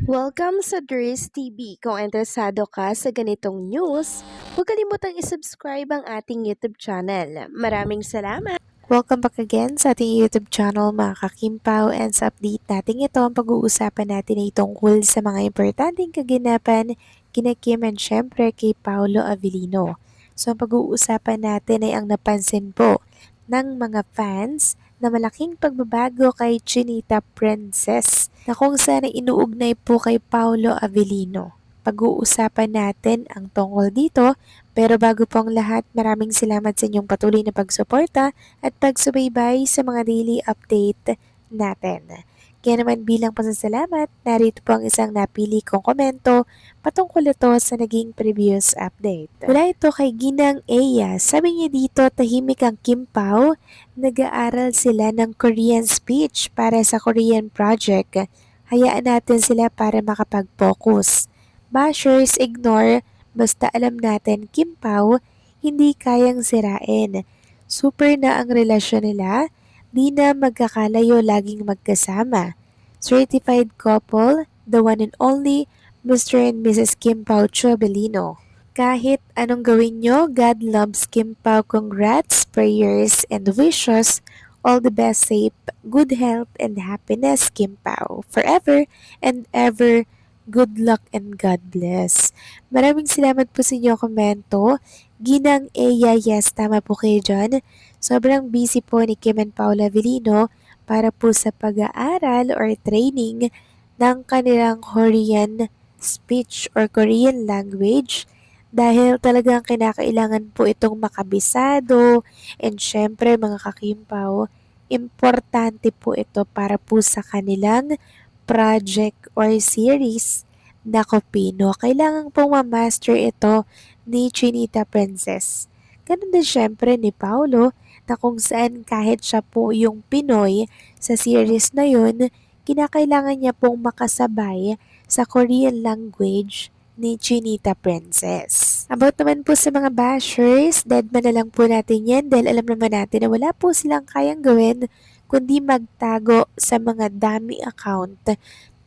Welcome sa Dries TV. Kung interesado ka sa ganitong news, huwag kalimutang isubscribe ang ating YouTube channel. Maraming salamat! Welcome back again sa ating YouTube channel mga kakimpaw, and sa update natin ito ang pag-uusapan natin ay tungkol sa mga importanteng kaganapan kina Kim and syempre kay Paolo Avellino. So ang pag-uusapan natin ay ang napansin po ng mga fans na malaking pagbabago kay Chinita Princess na kung saan ay inuugnay po kay Paolo Avellino. Pag-uusapan natin ang tungkol dito, pero bago po ang lahat, maraming salamat sa inyong patuloy na pagsuporta at pagsubaybay sa mga daily update natin. Kaya naman bilang pasasalamat, narito po ang isang napili kong komento patungkol ito sa naging previous update. Mula ito kay Ginang Eya, sabi niya dito tahimik ang Kim Pao, nag-aaral sila ng Korean speech para sa Korean project. Hayaan natin sila para makapag-focus. Bashers ignore, basta alam natin Kim Pao, hindi kayang sirain. Super na ang relasyon nila, di na magkakalayo laging magkasama. Certified couple, the one and only Mr. and Mrs. Kim Pao Chobelino. Kahit anong gawin nyo, God loves Kim Pao. Congrats, prayers, and wishes. All the best, safe, good health, and happiness, Kim Pao. Forever and ever, good luck and God bless. Maraming salamat po sa inyong komento. Ginang Eya, yes, tama po kayo dyan. Sobrang busy po ni Kim and Paula Avellino para po sa pag-aaral or training ng kanilang Korean speech or Korean language dahil talagang kinakailangan po itong makabisado, and syempre mga kakimpaw, importante po ito para po sa kanilang project or series na Kopino. Kailangan pong ma-master ito ni Chinita Princess. Ganun din syempre ni Paolo na kung saan kahit siya po yung Pinoy sa series na yun, kinakailangan niya pong makasabay sa Korean language ni Chinita Princess. About naman po sa mga bashers, deadman na lang po natin yan dahil alam naman natin na wala po silang kayang gawin kundi magtago sa mga dummy account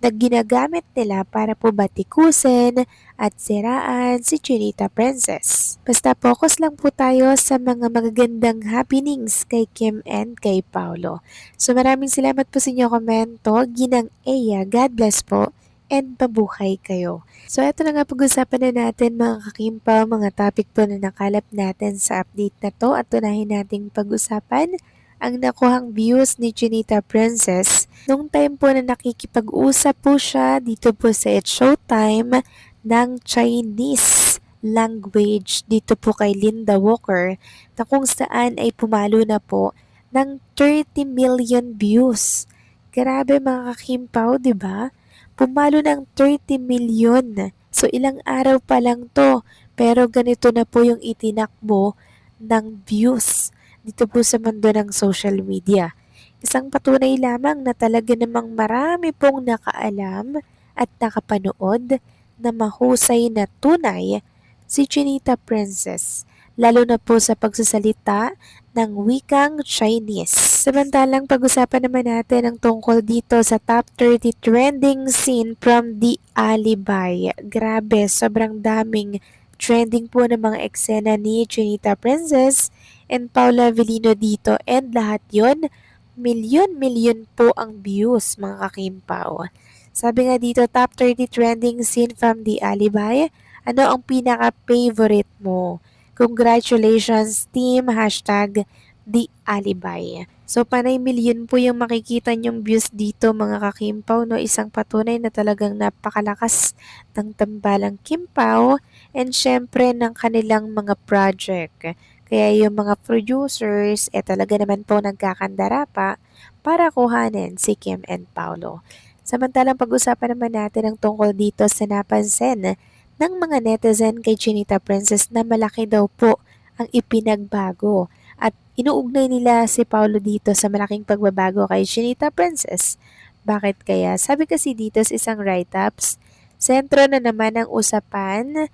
na ginagamit nila para po batikusin at siraan si Chinita Princess. Basta focus lang po tayo sa mga magagandang happenings kay Kim and kay Paolo. So maraming salamat po sa inyong komento. Ginang Eya, God bless po and pabuhay kayo. So ito na nga pag-usapan na natin mga kakimpa, mga topic po na nakalap natin sa update na to at tunahin nating pag-usapan ang nakuhang views ni Chinita Princess nung time po na nakikipag-usap po siya dito po sa It's Showtime ng Chinese language dito po kay Linda Walker na kung saan ay pumalo na po ng 30 million views. Grabe mga kakimpaw, di ba? Pumalo ng 30 million. So ilang araw pa lang to, pero ganito na po yung itinakbo ng views dito po sa mundo ng social media. Isang patunay lamang na talaga namang marami pong nakaalam at nakapanood na mahusay na tunay si Chinita Princess, lalo na po sa pagsasalita ng wikang Chinese. Samantalang pag-usapan naman natin ang tungkol dito sa top 30 trending scene from The Alibay. Grabe, sobrang daming trending po ng mga eksena ni Chinita Princess and Paula Avellino dito, and lahat yon milyon-milyon po ang views mga kakimpaw. Sabi nga dito, top 30 trending scene from The Alibay. Ano ang pinaka-favorite mo? Congratulations team, hashtag The Alibay. So panay milyon po yung makikita nyong views dito mga kakimpaw, no? Isang patunay na talagang napakalakas ng tambalang Kimpaw and syempre ng kanilang mga project. Kaya yung mga producers, talaga naman po nagkakandara pa para kuhanin si Kim and Paolo. Samantalang pag-usapan naman natin ang tungkol dito sa napansin ng mga netizen kay Chinita Princess na malaki daw po ang ipinagbago. At inuugnay nila si Paolo dito sa malaking pagbabago kay Chinita Princess. Bakit kaya? Sabi kasi dito sa isang write-ups, sentro na naman ang usapan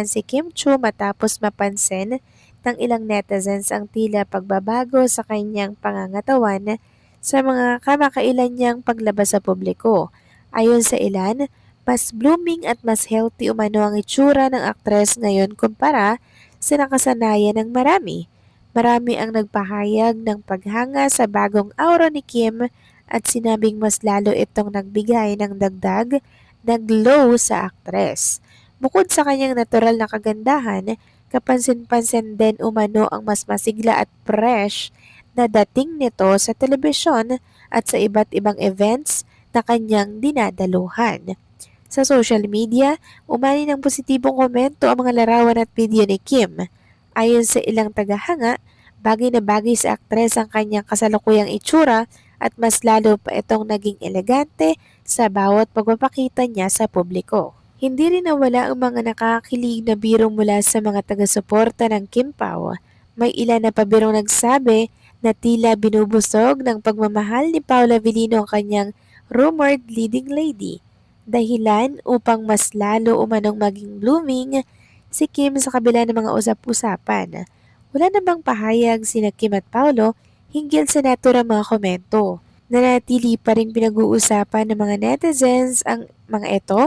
si Kim Chu matapos mapansin ng ilang netizens ang tila pagbabago sa kanyang pangangatawan sa mga kamakailan niyang paglabas sa publiko. Ayon sa ilan, mas blooming at mas healthy umano ang itsura ng aktres ngayon kumpara sa nakasanayan ng marami. Marami ang nagpahayag ng paghanga sa bagong aura ni Kim at sinabing mas lalo itong nagbigay ng dagdag na glow sa aktres. Bukod sa kanyang natural na kagandahan, kapansin-pansin din umano ang mas masigla at fresh na dating nito sa telebisyon at sa iba't ibang events na kanyang dinadaluhan. Sa social media, umani ng positibong komento ang mga larawan at video ni Kim. Ayon sa ilang tagahanga, bagay na bagay sa aktres ang kanyang kasalukuyang itsura at mas lalo pa itong naging elegante sa bawat pagpapakita niya sa publiko. Hindi rin nawala ang mga nakakakilig na biro mula sa mga taga-suporta ng Kim Pao. May ilan na pabirong nagsabi na tila binubusog ng pagmamahal ni Paula Avellino ang kanyang rumored leading lady. Dahilan upang mas lalo umanong maging blooming si Kim sa kabila ng mga usap-usapan. Wala namang pahayag sina Kim at Paolo hinggil sa naturang mga komento. Nanatili pa rin pinag-uusapan ng mga netizens ang mga ito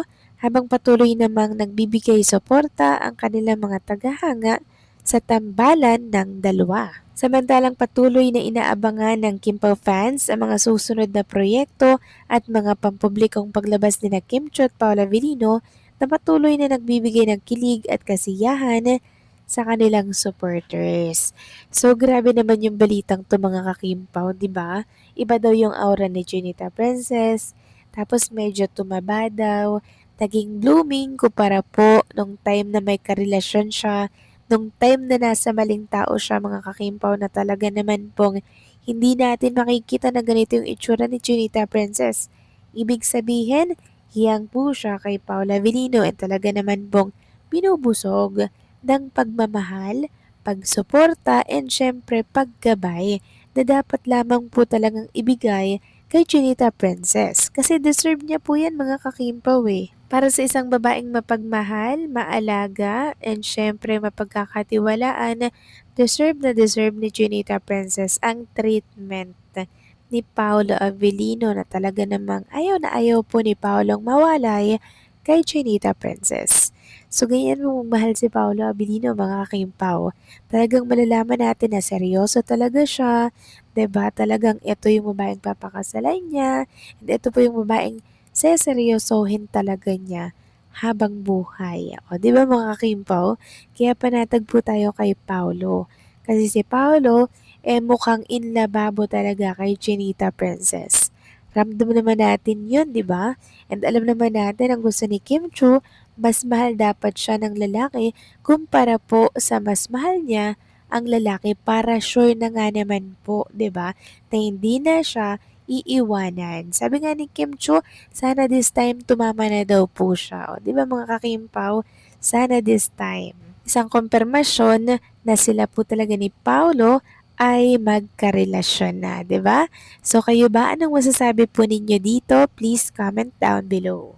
habang patuloy namang nagbibigay suporta ang kanilang mga tagahanga sa tambalan ng dalawa. Samantalang patuloy na inaabangan ng Kim Pao fans ang mga susunod na proyekto at mga pampublikong paglabas ni na Kim Cho at Paula Avellino na patuloy na nagbibigay ng kilig at kasiyahan sa kanilang supporters. So grabe naman yung balitang to mga kakimpaw, di ba? Iba daw yung aura ni Junita Princess, tapos medyo tumaba daw, naging blooming kumpara po nung time na may karelasyon siya, nung time na nasa maling tao siya mga kakimpaw na talaga naman pong hindi natin makikita na ganito yung itsura ni Junita Princess. Ibig sabihin, hiyang po siya kay Paula Avellino at talaga naman pong binubusog ng pagmamahal, pagsuporta, and syempre paggabay na dapat lamang po talagang ibigay kay Junita Princess. Kasi deserve niya po yan mga kakimpaw eh. Para sa isang babaeng mapagmahal, maalaga, and syempre mapagkakatiwalaan, deserve na deserve ni Junita Princess ang treatment ni Paolo Avellino na talaga namang ayaw na ayaw po ni Paolong mawalay kay Junita Princess. So ganyan mo magmahal si Paolo Avellino mga kakimpaw. Talagang malalaman natin na seryoso talaga siya. 'Di ba? Talagang ito yung babaeng papakasalan niya. And ito po yung babaeng seseryosohin talaga niya habang buhay. O, 'di ba mga kakimpaw? Kaya panatag po tayo kay Paolo. Kasi si Paolo, mukhang inlababo talaga kay Chinita Princess. Ramdam naman natin yun, di ba? And alam naman natin ang gusto ni Kim Chu, mas mahal dapat siya ng lalaki kumpara po sa mas mahal niya ang lalaki para sure na nga naman po, di ba? Na hindi na siya iiwanan. Sabi nga ni Kim Chu, sana this time tumama na daw po siya. O, di ba mga kakimpaw? Sana this time. Isang konfirmasyon na sila po talaga ni Paulo ay magkarelasyon na, di ba? So kayo ba, anong masasabi po ninyo dito? Please comment down below.